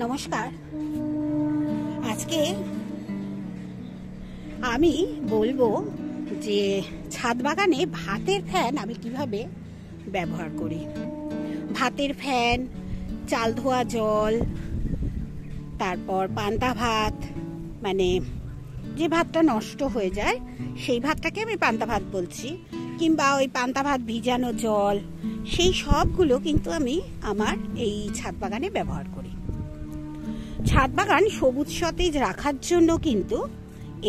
নমস্কার। আজকে আমি বলবো যে ছাদ বাগানে ভাতের ফ্যান আমি কিভাবে ব্যবহার করি। ভাতের ফ্যান, চাল ধোয়া জল, তারপর পান্তা ভাত, মানে যে ভাতটা নষ্ট হয়ে যায় সেই ভাতটাকে আমি পান্তা ভাত বলছি, কিংবা ওই পান্তা ভাত ভিজানো জল, সেই সবগুলো কিন্তু আমি আমার এই ছাদ বাগানে ব্যবহার করি। ছাদ বাগান সবুজ সতেজ রাখার জন্য কিন্তু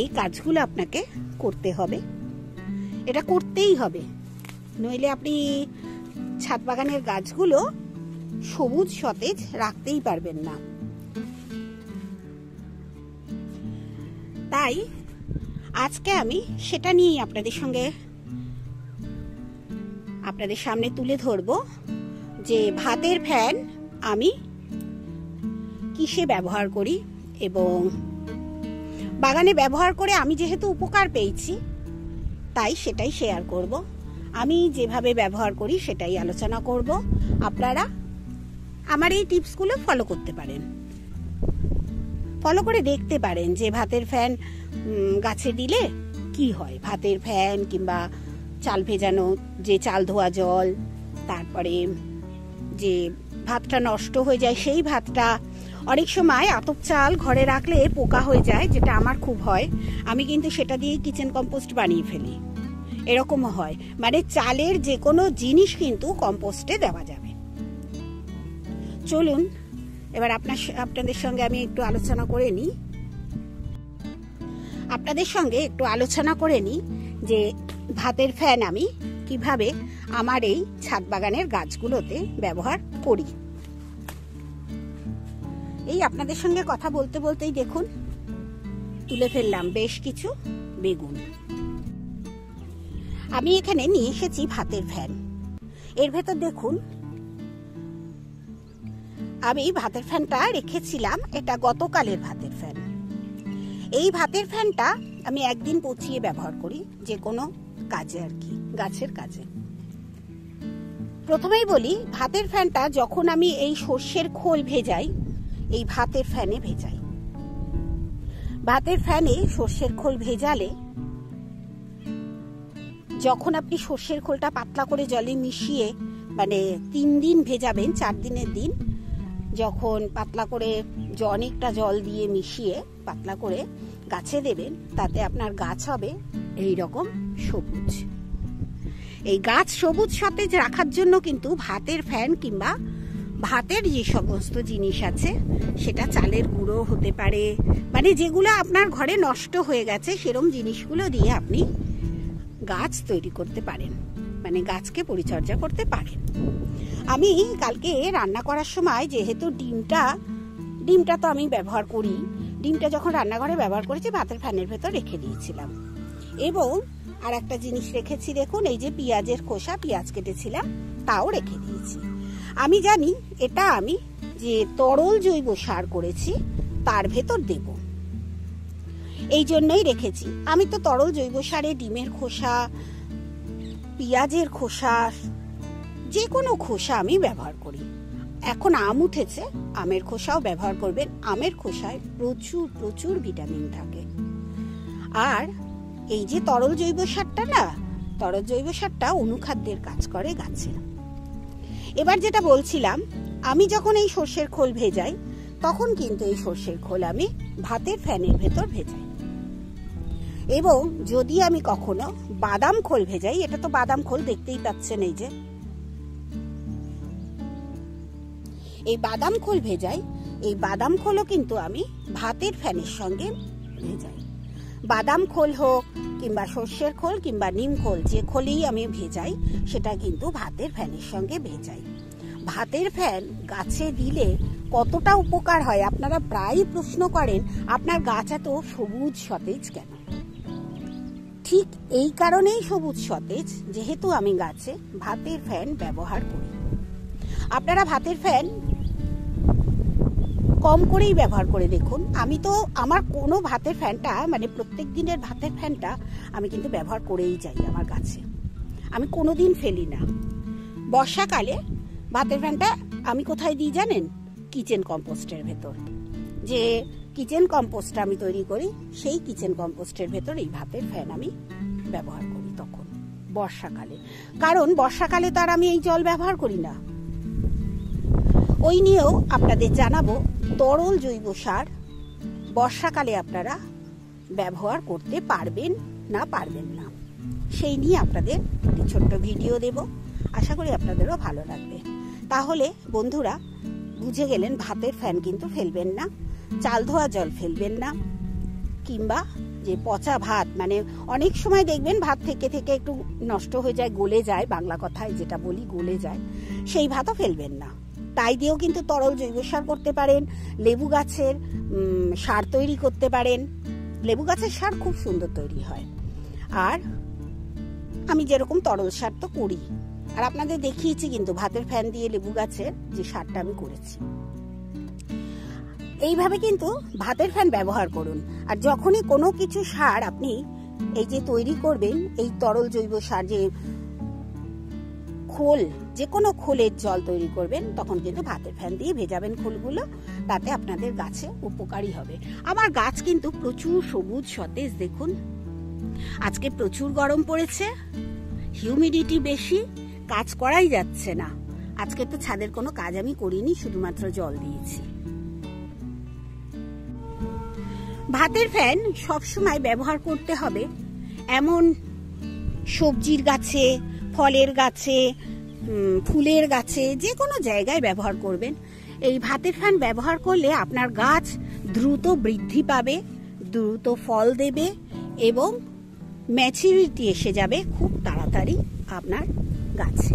এই কাজগুলো আপনাকে করতে হবে, এটা করতেই হবে, নইলে আপনি ছাদ বাগানের গাছগুলো সবুজ সতেজ রাখতেই পারবেন না। তাই আজকে আমি সেটা নিয়েই আপনাদের সামনে তুলে ধরবো যে ভাতের ফ্যান আমি কিসে ব্যবহার করি এবং বাগানে ব্যবহার করে আমি যেহেতু উপকার পেয়েছি তাই সেটাই শেয়ার করব। আমি যেভাবে ব্যবহার করি সেটাই আলোচনা করব। আপনারা আমার এই টিপসগুলো ফলো করতে পারেন, ফলো করে দেখতে পারেন যে ভাতের ফ্যান গাছে দিলে কি হয়। ভাতের ফ্যান কিংবা চাল ভেজানো যে চাল ধোয়া জল, তারপরে যে ভাতটা নষ্ট হয়ে যায় সেই ভাতটা, অনেক সময় আতপ চাল ঘরে রাখলে পোকা হয়ে যায়, যেটা আমার খুব হয়, আমি কিন্তু সেটা দিয়ে কিচেন কম্পোস্ট বানিয়ে ফেলি। এরকমও হয়, মানে চালের যে কোনো জিনিস কিন্তু কম্পোস্টে দেওয়া যাবে। চলুন এবার আপনাদের সঙ্গে আমি একটু আলোচনা করে নিই যে ভাতের ফ্যান আমি কিভাবে আমার এই ছাদ বাগানের গাছগুলোতে ব্যবহার করি। এই আপনাদের সঙ্গে কথা বলতে বলতেই দেখুন তুলে ফেললাম বেশ কিছু বেগুন। আমি এখানে নিয়ে এসেছি ভাতের ফ্যান। এর ভেতর দেখুন আমি ভাতের ফ্যানটা রেখেছিলাম, এটা গতকালের ভাতের ফ্যান। এই ভাতের ফ্যানটা আমি একদিন পচিয়ে ব্যবহার করি যে কোনো কাজে, আর কি গাছের কাজে। প্রথমেই বলি, ভাতের ফ্যানটা যখন আমি এই সর্ষের খোল ভেজাই এই ভাতের ফ্যানে ভেজাই। ভাতের ফ্যানে সর্ষের খোল ভেজালে যখন আপনি সর্ষের খোলটা পাতলা করে জলে মিশিয়ে, মানে 3 দিন ভেজাবেন, 4 দিনের দিন, যখন পাতলা করে অনেকটা জল দিয়ে মিশিয়ে পাতলা করে গাছে দেবেন, তাতে আপনার গাছ হবে এই রকম সবুজ। এই গাছ সবুজ সতেজ রাখার জন্য কিন্তু ভাতের ফ্যান কিংবা ভাতের যে সমস্ত জিনিস আছে, সেটা চালের গুঁড়ো হতে পারে, মানে যেগুলো আপনার ঘরে নষ্ট হয়ে গেছে সেরকম জিনিসগুলো দিয়ে আপনি গাছ তৈরি করতে পারেন, মানে গাছকে পরিচর্যা করতে পারেন। আমি কালকে রান্না করার সময় যেহেতু ডিমটা তো আমি ব্যবহার করি, ডিমটা যখন রান্নাঘরে ব্যবহার করেছি ভাতের ফ্যানের ভেতর রেখে দিয়েছিলাম। এবং আর একটা জিনিস রেখেছি, দেখুন এই যে পেঁয়াজের খোসা, পেঁয়াজ কেটেছিলাম তাও রেখে দিয়েছি। আমি জানি এটা আমি যে তরল জৈব সার করেছি তার ভেতর দেব, এই জন্যই রেখেছি। আমি তো তরল জৈব সারে ডিমের খোসা, পেঁয়াজের খোসা, যে কোনো খোসা আমি ব্যবহার করি। এখন আম উঠেছে, আমের খোসাও ব্যবহার করবেন। আমের খোসায় প্রচুর প্রচুর ভিটামিন থাকে। আর এই যে তরল জৈব সারটা না, তরল জৈব সারটা অনুখাদ্যের কাজ করে গাছের। এবার যেটা বলছিলাম, আমি যখন এই সর্ষের খোল ভেজাই তখন কিন্তু এই সর্ষের খোল আমি ভাতের ফ্যানের ভেতর ভেজাই। এবং যদি আমি কখনো বাদাম খোল ভেজাই, এটা তো বাদাম খোল দেখতেই পাচ্ছেন, এই যে এই বাদাম খোল ভেজাই, এই বাদাম খোলও কিন্তু আমি ভাতের ফ্যানের সঙ্গে ভেজাই। বাদাম খোল হোক কিংবা সর্ষের খোল কিংবা নিম খোল, যে খোলেই আমি ভেজাই সেটা কিন্তু ভাতের ফ্যানের সঙ্গে ভেজাই। ভাতের ফ্যান গাছে দিলে কতটা উপকার হয় আপনারা প্রায়ই প্রশ্ন করেন, আপনার গাছ এত সবুজ সতেজ কেন? ঠিক এই কারণেই সবুজ সতেজ, যেহেতু আমি গাছে ভাতের ফ্যান ব্যবহার করি। আপনারা ভাতের ফ্যান কম করেই ব্যবহার করে দেখুন। আমি তো আমার কোনো ভাতের ফ্যানটা, মানে প্রত্যেক দিনের ভাতের ফ্যানটা আমি কিন্তু ব্যবহার করেই যাই আমার গাছে, আমি কোনোদিন ফেলি না। বর্ষাকালে ভাতের ফ্যানটা আমি কোথায় দিই জানেন? কিচেন কম্পোস্টের ভেতর। যে কিচেন কম্পোস্টটা আমি তৈরি করি, সেই কিচেন কম্পোস্টের ভেতর এই ভাতের ফ্যান আমি ব্যবহার করি তখন বর্ষাকালে। কারণ বর্ষাকালে তো আর আমি এই জল ব্যবহার করি না। ওই নিয়েও আপনাদের জানাবো তরল জৈব সার বর্ষাকালে আপনারা ব্যবহার করতে পারবেন না পারবেন না, সেই নিয়ে আপনাদের একটি ছোট্ট ভিডিও দেব। আশা করি আপনাদেরও ভালো লাগবে। তাহলে বন্ধুরা বুঝে গেলেন, ভাতের ফ্যান কিন্তু ফেলবেন না, চাল ধোয়া জল ফেলবেন না, কিংবা যে পচা ভাত, মানে অনেক সময় দেখবেন ভাত থেকে থেকে একটু নষ্ট হয়ে যায়, গলে যায়, বাংলা কথায় যেটা বলি গলে যায়, সেই ভাতও ফেলবেন না। তাই দিয়েও কিন্তু তরল জৈব সার করতে পারেন, লেবু গাছের সার তৈরি করতে পারেন। লেবু গাছের সার খুব সুন্দর তৈরি হয়। আর আমি যেরকম তরল সার তো করি, আর আপনাদের দেখিয়েছি কিন্তু ভাতের ফ্যান দিয়ে লেবু গাছের যে সারটা আমি করেছি। এইভাবে কিন্তু ভাতের ফ্যান ব্যবহার করুন। আর যখনই কোনো কিছু সার আপনি এই যে তৈরি করবেন, এই তরল জৈব সার, যে খোল, যে কোনো খোলের জল তৈরি করবেন, তখন কিন্তু ভাতের ফ্যান দিয়ে ভেজাবেন খোলগুলো, তাতে আপনাদের গাছে উপকারী হবে। আমার গাছ কিন্তু প্রচুর সবুজ সতেজ। দেখুন আজকে প্রচুর গরম পড়েছে, হিউমিডিটি বেশি, কাজ করাই যাচ্ছে না। আজকে তো ছাদের কোনো কাজ আমি করিনি, শুধুমাত্র জল দিয়েছি। ভাতের ফ্যান সবসময় ব্যবহার করতে হবে এমন সবজির গাছে, ফলের গাছে, ফুলের গাছে, যে কোনো জায়গায় ব্যবহার করবেন। এই ভাতের ফ্যান ব্যবহার করলে আপনার গাছ দ্রুত বৃদ্ধি পাবে, দ্রুত ফল দেবে এবং ম্যাচুরিটি এসে যাবে খুব তাড়াতাড়ি আপনার গাছে।